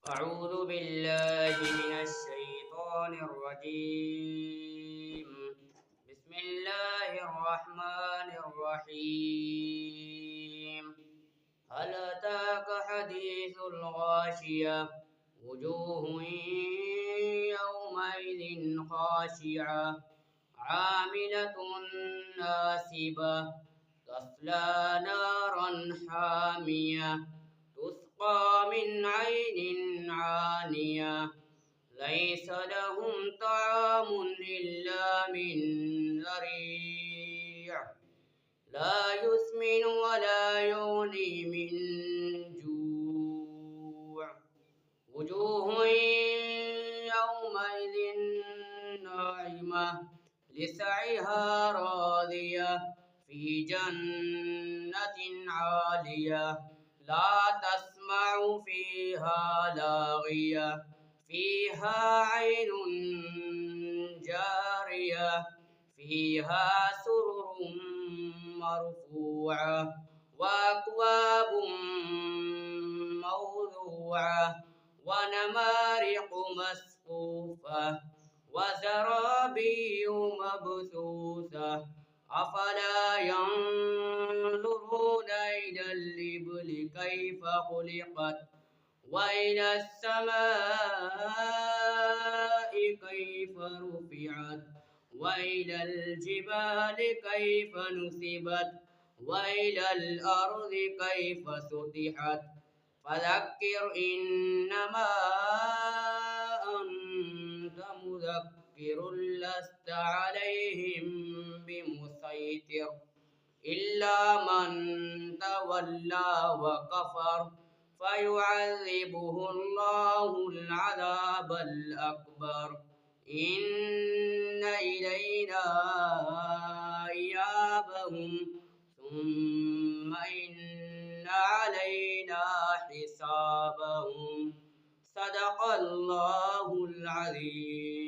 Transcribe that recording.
أعوذ بالله من الشيطان الرجيم. بسم الله الرحمن الرحيم. هل أتاك حديث الغاشية؟ وجوه يومئذ خاشعة عاملة ناصبة تصلى نارا حامية تسقى من عين عانية ليس لهم طعام إلا من ضريع لا يسمن ولا يغني من جوع وجوه يومئذ ناعمة لسعيها راضية في جنة عالية لا تسمع فيها لاغية فيها عين جارية فيها سرر مرفوعة وأكواب موضوعة ونمارق مصفوفة وزرابي مبثوثة أفلا ينظرون إلى الإبل كيف خلقت وإلى السماء كيف رفعت وإلى الجبال كيف نصبت وإلى الأرض كيف سطحت فذكر إنما أنت مذكر لست عليهم بمسيطر إلا من تولى وكفر فيعذبه الله العذاب الأكبر إن إلينا إيابهم ثم إن علينا حسابهم صدق الله العظيم.